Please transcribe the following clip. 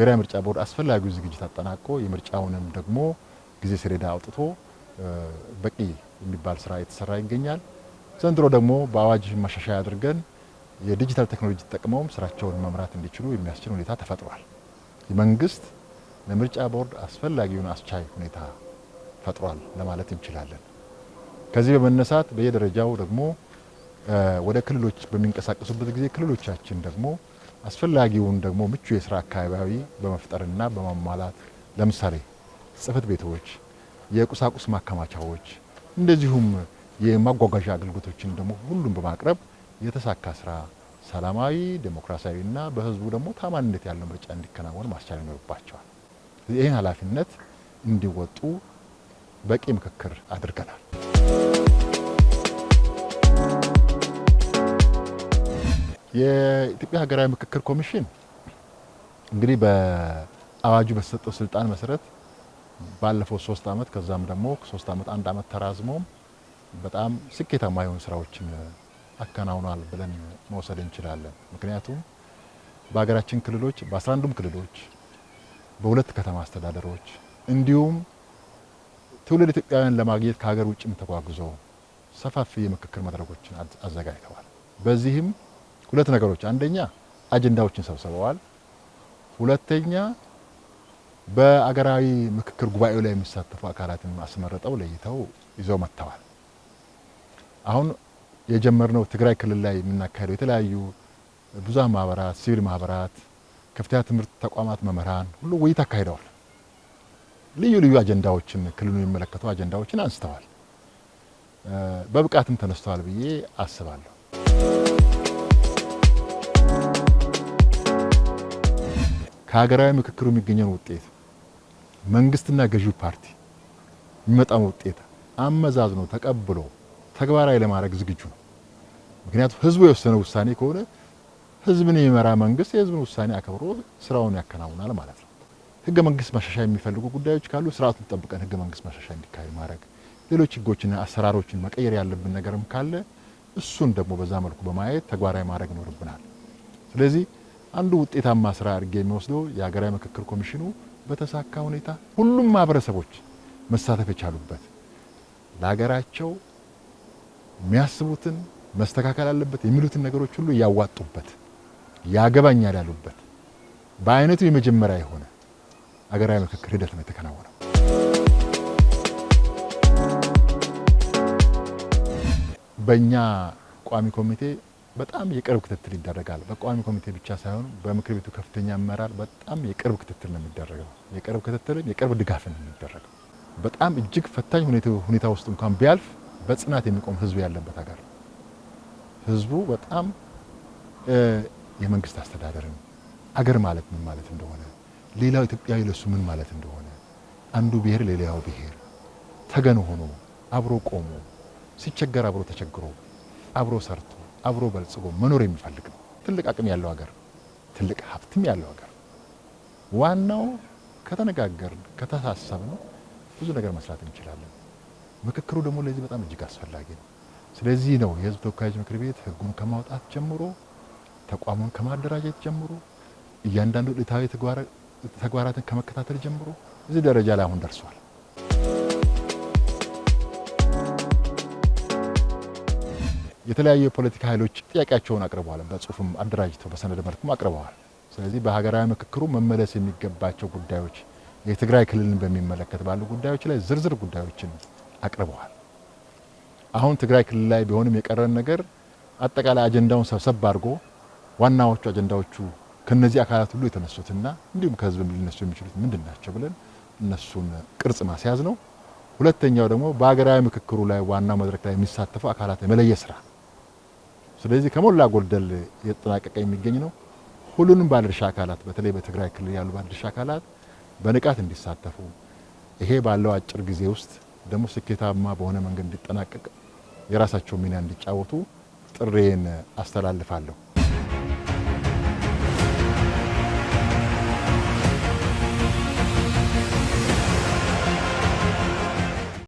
ብሔራዊ ምርጫ ቦርድ አስፈላጊው ዝግጅት አጠናቆ የምርጫውንም ደግሞ ጊዜ ሰሌዳ አውጥቶ በቂ የሚባል ስራ የተሰራ ይገኛል። ዘንድሮ ደግሞ በአዋጅ ማሻሻያ አድርገን የዲጂታል ቴክኖሎጂ ተጠቅመው ስራቸውን መምራት እንዲችሉ የሚያስችል ሁኔታ ተፈጥሯል። የመንግስት ለምርጫ ቦርድ አስፈላጊውን አስቻይ ሁኔታ ፈጥሯል ለማለት እንችላለን። ከዚህ በመነሳት በየደረጃው ደግሞ ወደ ክልሎች በሚንቀሳቀሱበት ጊዜ ክልሎቻችን ደግሞ አስፈላጊውን ደግሞ ምቹ የስራ አካባቢ በመፍጠርና በማሟላት ለምሳሌ ጽህፈት ቤቶች፣ የቁሳቁስ ማከማቻዎች እንደዚሁም የማጓጓዣ አገልግሎቶችን ደግሞ ሁሉም በማቅረብ የተሳካ ስራ ሰላማዊ ዴሞክራሲያዊና በህዝቡ ደግሞ ታማኝነት ያለው ምርጫ እንዲከናወን ማስቻል ይኖርባቸዋል። ይህን ኃላፊነት እንዲወጡ በቂ ምክክር አድርገናል። የኢትዮጵያ ሀገራዊ ምክክር ኮሚሽን እንግዲህ በአዋጁ በተሰጠው ስልጣን መሰረት ባለፈው 3 አመት ከዛም ደግሞ 3 አመት 1 አመት ተራዝሞ በጣም ስኬታማ የሆኑ ስራዎችን አከናውኗል ብለን መውሰድ እንችላለን። ምክንያቱም በሀገራችን ክልሎች በ11ዱም ክልሎች በሁለት ከተማ አስተዳደሮች እንዲሁም ትውልድ ኢትዮጵያውያን ለማግኘት ከሀገር ውጭም ተጓጉዘው ሰፋፊ የምክክር መድረኮችን አዘጋጅተዋል። በዚህም ሁለት ነገሮች፣ አንደኛ አጀንዳዎችን ሰብስበዋል፣ ሁለተኛ በአገራዊ ምክክር ጉባኤው ላይ የሚሳተፉ አካላትን አስመርጠው ለይተው ይዘው መጥተዋል። አሁን የጀመርነው ትግራይ ክልል ላይ የምናካሄደው የተለያዩ ብዙሃን ማህበራት፣ ሲቪል ማህበራት፣ ከፍተኛ ትምህርት ተቋማት መምህራን ሁሉ ውይይት አካሂደዋል። ልዩ ልዩ አጀንዳዎችን ክልሉን የሚመለከቱ አጀንዳዎችን አንስተዋል። በብቃትም ተነስተዋል ብዬ አስባለሁ። ከሀገራዊ ምክክሩ የሚገኘው ውጤት መንግስትና ገዢው ፓርቲ የሚመጣው ውጤት አመዛዝኖ ተቀብሎ ተግባራዊ ለማድረግ ዝግጁ ነው። ምክንያቱም ህዝቡ የወሰነው ውሳኔ ከሆነ ህዝብን የሚመራ መንግስት የህዝብን ውሳኔ አክብሮ ስራውን ያከናውናል ማለት ነው። ህገ መንግስት ማሻሻያ የሚፈልጉ ጉዳዮች ካሉ ስርዓቱን ጠብቀን ህገ መንግስት ማሻሻያ እንዲካሄድ ማድረግ፣ ሌሎች ህጎችና አሰራሮችን መቀየር ያለብን ነገርም ካለ እሱን ደግሞ በዛ መልኩ በማየት ተግባራዊ ማድረግ ይኖርብናል። ስለዚህ አንዱ ውጤታማ ስራ አድርጌ የሚወስደው የሀገራዊ ምክክር ኮሚሽኑ በተሳካ ሁኔታ ሁሉም ማህበረሰቦች መሳተፍ የቻሉበት ለሀገራቸው የሚያስቡትን መስተካከል አለበት የሚሉትን ነገሮች ሁሉ ያዋጡበት ያገባኛል ያሉበት በአይነቱ የመጀመሪያ የሆነ ሀገራዊ ምክክር ሂደት ነው የተከናወነው። በእኛ ቋሚ ኮሚቴ በጣም የቅርብ ክትትል ይደረጋል። በቋሚ ኮሚቴ ብቻ ሳይሆን በምክር ቤቱ ከፍተኛ አመራር በጣም የቅርብ ክትትል ነው የሚደረገው። የቅርብ ክትትልም የቅርብ ድጋፍ ነው የሚደረገው። በጣም እጅግ ፈታኝ ሁኔታ ውስጥ እንኳን ቢያልፍ በጽናት የሚቆም ህዝብ ያለበት ሀገር። ህዝቡ በጣም የመንግስት አስተዳደርን አገር ማለት ምን ማለት እንደሆነ፣ ሌላው ኢትዮጵያዊ ለሱ ምን ማለት እንደሆነ፣ አንዱ ብሔር ለሌላው ብሔር ተገን ሆኖ አብሮ ቆሞ ሲቸገር አብሮ ተቸግሮ አብሮ ሰርቶ አብሮ በልጽጎ መኖር የሚፈልግ ነው። ትልቅ አቅም ያለው ሀገር፣ ትልቅ ሀብትም ያለው ሀገር። ዋናው ከተነጋገርን ከተሳሰብን ብዙ ነገር መስራት እንችላለን። ምክክሩ ደግሞ ለዚህ በጣም እጅግ አስፈላጊ ነው። ስለዚህ ነው የህዝብ ተወካዮች ምክር ቤት ህጉን ከማውጣት ጀምሮ ተቋሙን ከማደራጀት ጀምሮ እያንዳንዱ ዕለታዊ ተግባራትን ከመከታተል ጀምሮ እዚህ ደረጃ ላይ አሁን ደርሷል። የተለያዩ የፖለቲካ ኃይሎች ጥያቄያቸውን አቅርበዋል። በጽሁፍም አደራጅተው በሰነድ መልኩም አቅርበዋል። ስለዚህ በሀገራዊ ምክክሩ መመለስ የሚገባቸው ጉዳዮች የትግራይ ክልልን በሚመለከት ባሉ ጉዳዮች ላይ ዝርዝር ጉዳዮችን አቅርበዋል። አሁን ትግራይ ክልል ላይ ቢሆንም የቀረን ነገር አጠቃላይ አጀንዳውን ሰብሰብ አድርጎ ዋናዎቹ አጀንዳዎቹ ከነዚህ አካላት ሁሉ የተነሱትና እንዲሁም ከህዝብ ሊነሱ የሚችሉት ምንድን ናቸው ብለን እነሱን ቅርጽ ማስያዝ ነው። ሁለተኛው ደግሞ በሀገራዊ ምክክሩ ላይ ዋናው መድረክ ላይ የሚሳተፉ አካላት የመለየ ስራ። ስለዚህ ከሞላ ጎደል የተጠናቀቀ የሚገኝ ነው። ሁሉንም ባለድርሻ አካላት በተለይ በትግራይ ክልል ያሉ ባለድርሻ አካላት በንቃት እንዲሳተፉ፣ ይሄ ባለው አጭር ጊዜ ውስጥ ደግሞ ስኬታማ በሆነ መንገድ እንዲጠናቀቅ የራሳቸው ሚና እንዲጫወቱ ጥሬን አስተላልፋለሁ።